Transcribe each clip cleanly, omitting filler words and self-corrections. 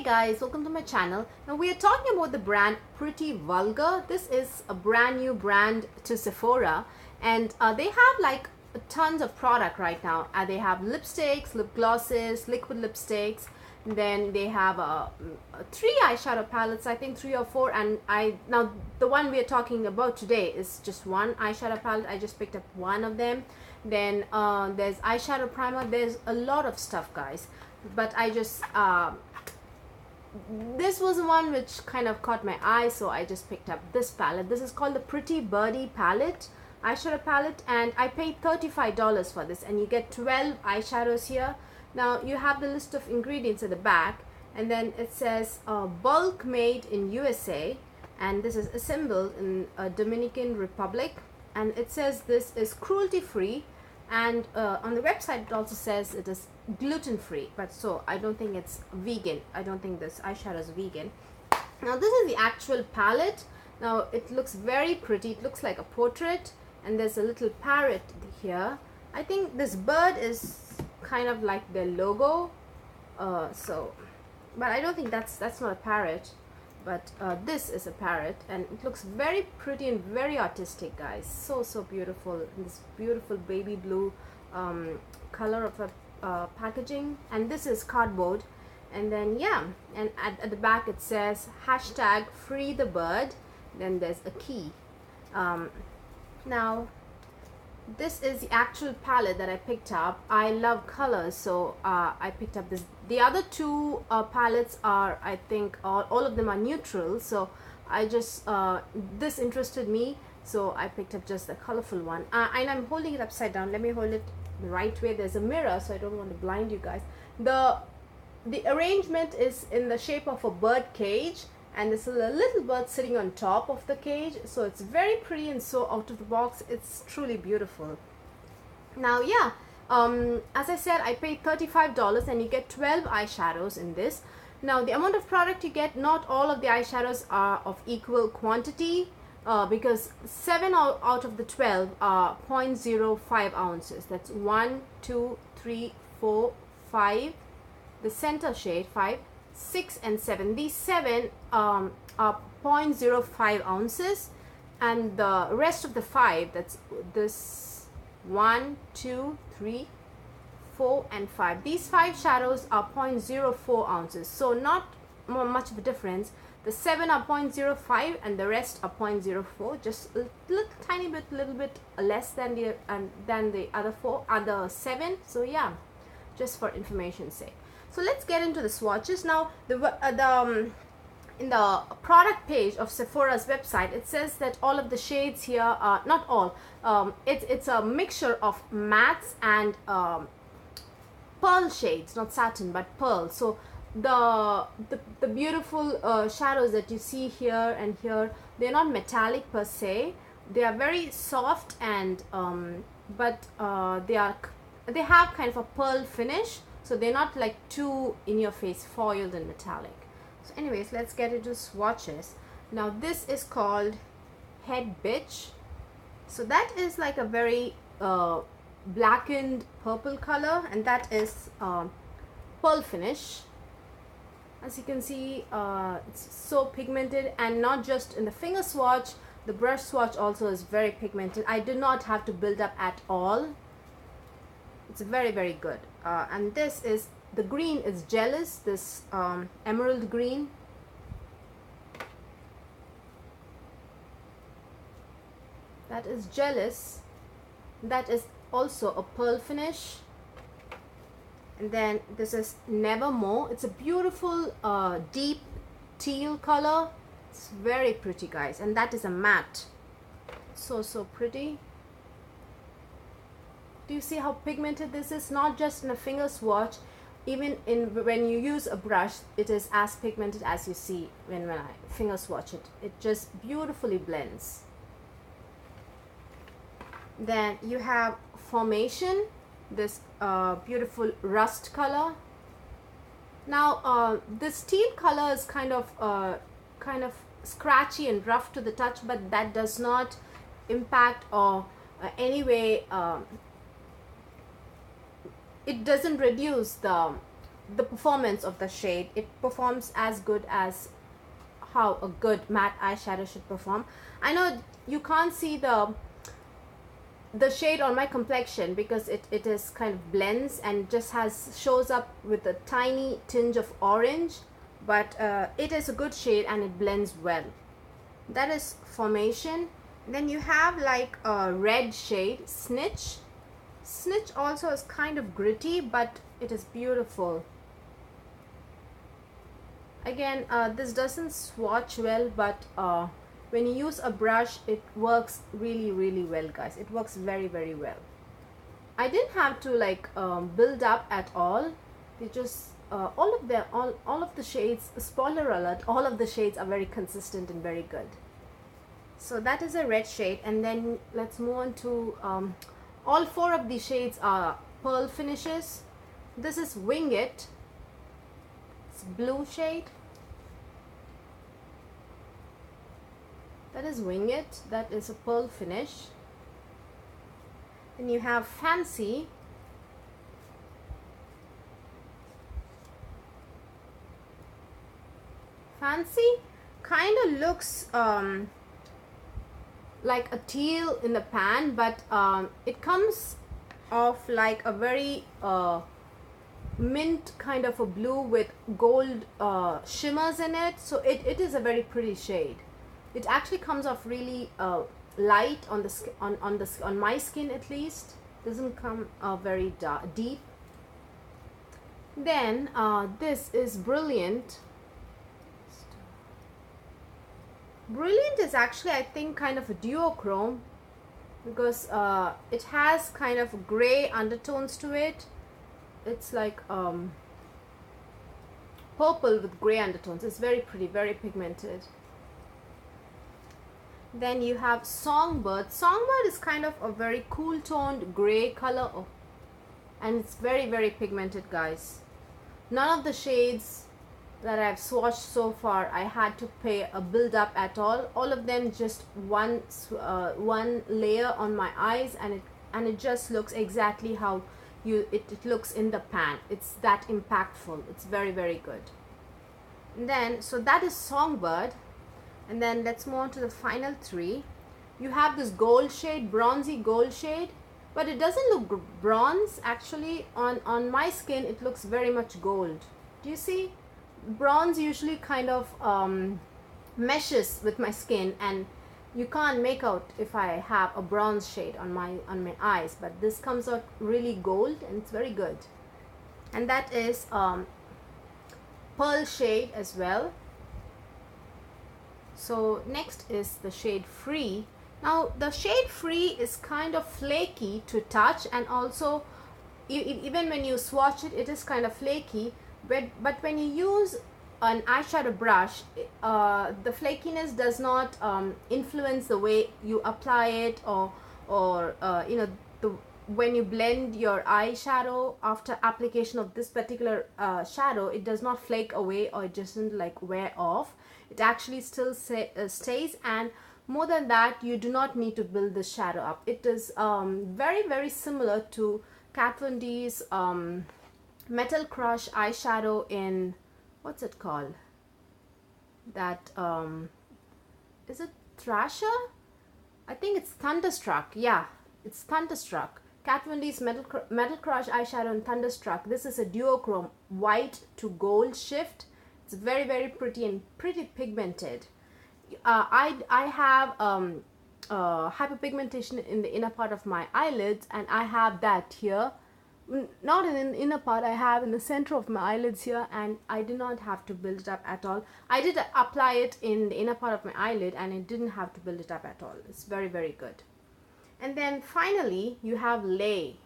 Guys, welcome to my channel. Now we are talking about the brand Pretty Vulgar. This is a brand new brand to Sephora, and they have like tons of product right now. They have lipsticks, lip glosses, liquid lipsticks. Then they have 3 eyeshadow palettes, I think 3 or 4, and now the one we are talking about today is just one eyeshadow palette. I just picked up one of them. Then there's eyeshadow primer. There's a lot of stuff, guys, but I just this was the one which kind of caught my eye, so I just picked up this palette. This is called the Pretty Birdie palette, eyeshadow palette, and I paid $35 for this, and you get 12 eyeshadows here. Now you have the list of ingredients at the back, and then it says bulk made in USA, and this is assembled in Dominican Republic, and it says this is cruelty free, and on the website it also says it is gluten free, but so I don't think it's vegan. I don't think this eyeshadow is vegan. Now this is the actual palette. Now it looks very pretty. It looks like a portrait, and there's a little parrot here. I think this bird is kind of like their logo, but I don't think that's not a parrot, but this is a parrot, and it looks very pretty and very artistic, guys. So beautiful. This beautiful baby blue color of a packaging, and this is cardboard. And then yeah, and at the back it says hashtag free the bird. Then there's a key. Now this is the actual palette that I picked up. I love colors, so I picked up this. The other two palettes are, I think all of them are neutral, so I just this interested me, so I picked up just the colorful one, and I'm holding it upside down. Let me hold it the right way. There's a mirror, so I don't want to blind you guys. The arrangement is in the shape of a bird cage, and there's a little bird sitting on top of the cage, so it's very pretty and so out of the box. It's truly beautiful. Now yeah, as I said, I paid $35 and you get 12 eyeshadows in this. Now the amount of product you get, not all of the eyeshadows are of equal quantity, because 7 out of the 12 are 0.05 ounces. That's 1, 2, 3, 4, 5, the center shade 5, 6 and 7. These 7 are 0.05 ounces, and the rest of the 5, that's this 1, 2, 3, 4 and 5. These 5 shadows are 0.04 ounces, so not much of a difference. The 7 are 0.05 and the rest are 0.04, just a little bit less than the other 7. So yeah, just for information's sake. So let's get into the swatches. Now in the product page of Sephora's website, it says that all of the shades here are not all. It's a mixture of mattes and pearl shades, not satin but pearl. So the beautiful shadows that you see here and here, they're not metallic per se. They are very soft, and but they have kind of a pearl finish. So they're not like too in your face foiled and metallic. So anyways, let's get into swatches. Now this is called Head Bitch. So that is like a very blackened purple color, and that is pearl finish. As you can see, it's so pigmented, and not just in the finger swatch, the brush swatch also is very pigmented. I did not have to build up at all. It's very good. And this is, the green is Jealous, this emerald green. That is Jealous. That is also a pearl finish. And then this is Nevermore. It's a beautiful deep teal color. It's very pretty, guys, and that is a matte. So pretty. Do you see how pigmented this is? Not just in a finger swatch, even when you use a brush, it is as pigmented as you see when I finger swatch it. It just beautifully blends. Then you have Formation, this beautiful rust color. Now this teal color is kind of scratchy and rough to the touch, but that does not impact or anyway it doesn't reduce the the performance of the shade. It performs as good as how a good matte eyeshadow should perform. I know you can't see the shade on my complexion because it is kind of blends and just shows up with a tiny tinge of orange, but it is a good shade and it blends well. That is Formation. Then you have like a red shade, Snitch. Snitch also is kind of gritty, but it is beautiful. Again, this doesn't swatch well, but when you use a brush, it works really well, guys. It works very well. I didn't have to like build up at all. They just all of the shades, spoiler alert, all of the shades are very consistent and very good. So that is a red shade, and then let's move on to all 4 of these shades are pearl finishes. This is Wing It. It's blue shade. That is Wing It. That is a pearl finish. Then you have Fancy. Fancy kind of looks like a teal in the pan, but it comes off like a very mint kind of a blue with gold shimmers in it. So it is a very pretty shade. It actually comes off really light on the on my skin, at least. Doesn't come very deep. Then this is Brilliant. Brilliant is actually, I think, kind of a duochrome because it has kind of gray undertones to it. It's like purple with gray undertones. It's very pretty, very pigmented. Then you have Songbird. Songbird is kind of a very cool toned gray color, and it's very pigmented, guys. None of the shades that I've swatched so far I had to pay a build up at all. All of them just one layer on my eyes, and it just looks exactly how it looks in the pan. It's that impactful. It's very good. And then so that is Songbird. And then let's move on to the final 3. You have this gold shade, bronzy gold shade, but it doesn't look bronze. Actually, on my skin it looks very much gold. Do you see? Bronze usually kind of meshes with my skin, and you can't make out if I have a bronze shade on my eyes, but this comes out really gold and it's very good. And that is pearl shade as well. So next is the shade Free. Now the shade Free is kind of flaky to touch, and also even when you swatch it, it is kind of flaky, but when you use an eyeshadow brush, the flakiness does not influence the way you apply it, or you know, when you blend your eyeshadow after application of this particular shadow, it does not flake away, or it doesn't like wear off. It actually still stays, and more than that, you do not need to build the shadow up. It is very similar to Kat Von D's Metal Crush eyeshadow in, what's it called? That is it Thrasher? I think it's Thunderstruck. Yeah, it's Thunderstruck. Kat Von D's Metal Crush eyeshadow in Thunderstruck. This is a duochrome, white to gold shift. It's very pretty and pretty pigmented. I have hyperpigmentation in the inner part of my eyelids, and I have that here. Not in the inner part, I have in the center of my eyelids here, and I did not have to build it up at all. I did apply it in the inner part of my eyelid, and it didn't have to build it up at all. It's very good. And then finally you have Lay.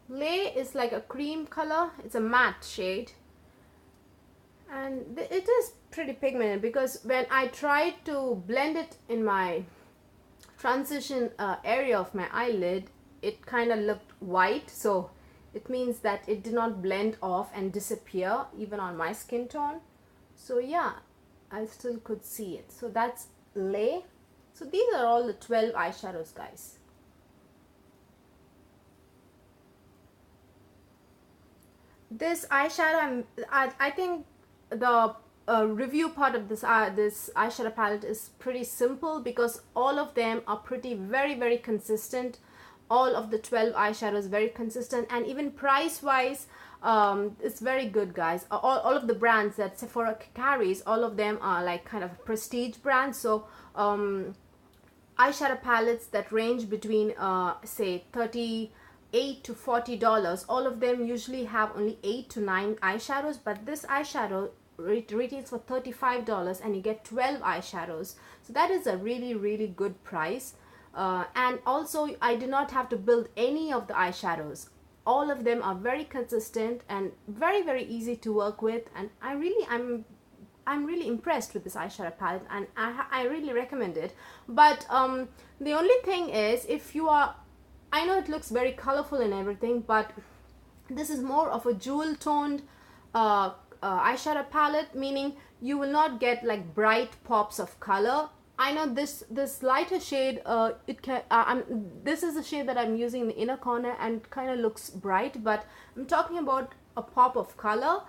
Lay is like a cream color. It's a matte shade, and it is pretty pigmented, because when I tried to blend it in my transition area of my eyelid, it kind of looked white, so it means that it did not blend off and disappear even on my skin tone. So yeah, I still could see it. So that's Lay. So these are all the 12 eyeshadows, guys. This eyeshadow, I think the review part of this eyeshadow palette is pretty simple because all of them are pretty very consistent. All of the 12 eyeshadows very consistent, and even price wise it's very good, guys. All of the brands that Sephora carries, all of them are like kind of prestige brands. So eyeshadow palettes that range between say $38 to $40, all of them usually have only 8 to 9 eyeshadows, but this eyeshadow retails for $35 and you get 12 eyeshadows. So that is a really good price. And also I do not have to build any of the eyeshadows. All of them are very consistent and very easy to work with, and I'm really impressed with this eyeshadow palette, and I really recommend it. But the only thing is, if you are, I know it looks very colorful and everything, but this is more of a jewel toned eyeshadow palette, meaning you will not get like bright pops of color. I know this lighter shade, this is the shade that I'm using in the inner corner and kind of looks bright, but I'm talking about a pop of color.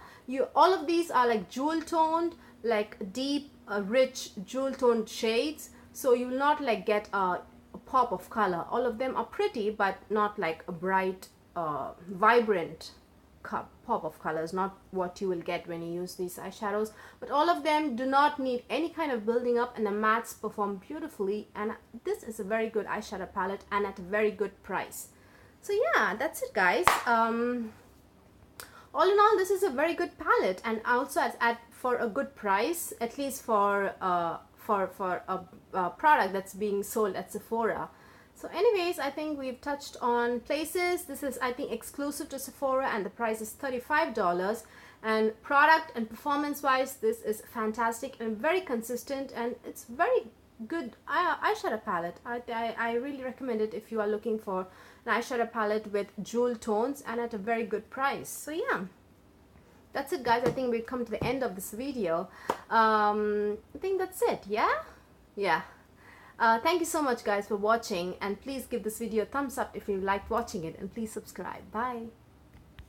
All of these are like jewel toned, like deep, rich jewel toned shades. So you will not like get a pop of color. All of them are pretty, but not like a bright, vibrant pop of colors, not what you will get when you use these eyeshadows. But all of them do not need any kind of building up, and the mattes perform beautifully, and this is a very good eyeshadow palette and at a very good price. So yeah, that's it, guys. All in all, this is a very good palette, and also for a good price, at least for a product that's being sold at Sephora. So anyways, I think we've touched on places. This is, I think, exclusive to Sephora, and the price is $35. And product and performance wise, this is fantastic and very consistent, and it's very good eyeshadow palette. I really recommend it if you are looking for an eyeshadow palette with jewel tones and at a very good price. So yeah, that's it, guys. I think we've come to the end of this video. I think that's it. Yeah. Thank you so much, guys, for watching, and please give this video a thumbs up if you liked watching it, and please subscribe. Bye.